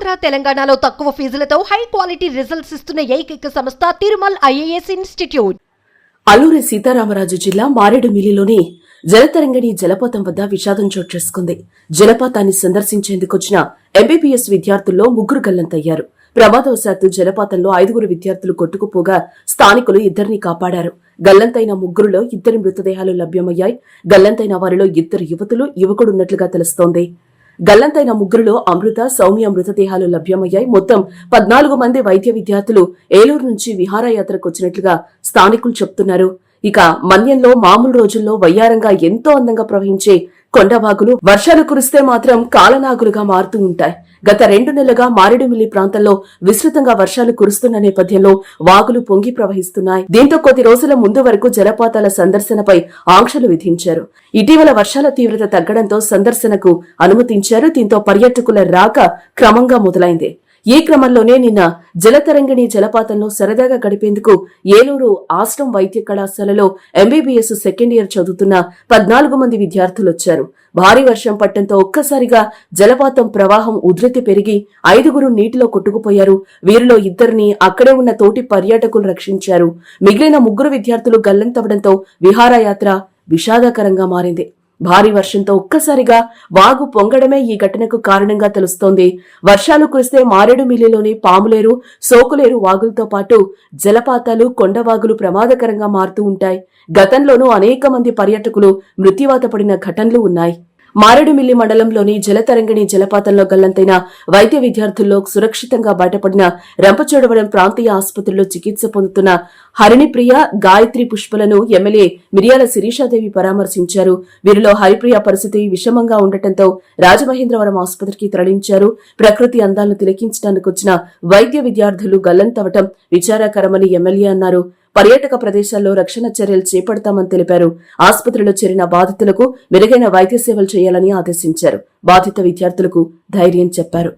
ఆంధ్ర తెలంగాణలో తక్కువ ఫీజులతో high quality results ఇస్తున్న ఏకైక సంస్థ తిరుమల్ ఐఏఎస్ ఇన్స్టిట్యూట్. అల్లూరి సీతారామరాజు జిల్లా మారేడుమిల్లిలోని జలతరంగిణి జలపాతం వద్ద విషాదం చోటు చేసుకుంది. జలపాతాన్ని సందర్శించేందుకొచ్చిన ఎంబీబీఎస్ విద్యార్థుల్లో 3 గల్లంతయ్యారు. ప్రమాదవశాత్తు జలపాతంలో 5 విద్యార్థులు కొట్టుకుపోగా స్థానికులు 2 కాపాడారు. గల్లంతైన 3లో 2 మృతదేహాలు లభ్యమయ్యాయి. గల్లంతైన వారిలో 2 యువకుడున్నట్లుగా తెలుస్తోంది. గల్లంతైన 3లో అమృత, సౌమ్య మృతదేహాలు లభ్యమయ్యాయి. మొత్తం 14 మంది వైద్య విద్యార్థులు ఏలూరు నుంచి విహారయాత్రకు వచ్చినట్లుగా స్థానికులు చెప్తున్నారు. ఇక మన్యంలో మామూలు రోజుల్లో వయ్యారంగా ఎంతో అందంగా ప్రవహించే కొండవాగులు వర్షాలు కురిస్తే మాత్రం కాలనాగులుగా మారుతూ ఉంటాయి. గత 2 నెలలుగా మారేడుమిల్లి ప్రాంతంలో విస్తృతంగా వర్షాలు కురుస్తున్న నేపథ్యంలో వాగులు పొంగి ప్రవహిస్తున్నాయి. దీంతో కొద్ది రోజుల ముందు వరకు జలపాతాల సందర్శనపై ఆంక్షలు విధించారు. ఇటీవల వర్షాల తీవ్రత తగ్గడంతో సందర్శనకు అనుమతించారు. దీంతో పర్యాటకుల రాక క్రమంగా మొదలైంది. ఈ క్రమంలోనే నిన్న జలతరంగిణి జలపాతంలో సరదాగా గడిపేందుకు ఏలూరు ఆశ్రమ్ వైద్య కళాశాలలో ఎంబీబీఎస్ సెకండ్ ఇయర్ చదువుతున్న 14 మంది విద్యార్థులొచ్చారు. భారీ వర్షం పట్టడంతో ఒక్కసారిగా జలపాతం ప్రవాహం ఉధృతి పెరిగి 5 నీటిలో కొట్టుకుపోయారు. వీరిలో 2 అక్కడే ఉన్న తోటి పర్యాటకులు రక్షించారు. మిగిలిన 3 విద్యార్థులు గల్లంతవడంతో విహారయాత్ర విషాదకరంగా మారింది. భారీ వర్షంతో ఒక్కసారిగా వాగు పొంగడమే ఈ ఘటనకు కారణంగా తెలుస్తోంది. వర్షాలు కురిస్తే మారేడుమిల్లిలోని పాములేరు, సోకులేరు వాగులతో పాటు జలపాతాలు, కొండవాగులు ప్రమాదకరంగా మారుతూ ఉంటాయి. గతంలోనూ అనేక మంది పర్యాటకులు మృత్యువాత పడిన ఘటనలు ఉన్నాయి. మారేడుమిల్లి మండలంలోని జలతరంగిణి జలపాతంలో గల్లంతైన వైద్య విద్యార్థుల్లో సురక్షితంగా బయటపడిన రంపచోడవరం ప్రాంతీయ ఆసుపత్రిలో చికిత్స పొందుతున్న హరిణిప్రియ, గాయత్రి పుష్పలను ఎమ్మెల్యే మిరియాల శిరీషాదేవి పరామర్శించారు. వీరిలో హరిప్రియ పరిస్థితి విషమంగా ఉండటంతో రాజమహేంద్రవరం ఆసుపత్రికి తరలించారు. ప్రకృతి అందాలను తిలకించడానికి వచ్చిన వైద్య విద్యార్థులు గల్లంతవటం విచారకరమని ఎమ్మెల్యే అన్నారు. పర్యాటక ప్రదేశాల్లో రక్షణ చర్యలు చేపడతామని తెలిపారు. ఆసుపత్రిలో చేరిన బాధితులకు మెరుగైన వైద్య సేవలు చేయాలని ఆదేశించారు. బాధిత విద్యార్థులకు ధైర్యం చెప్పారు.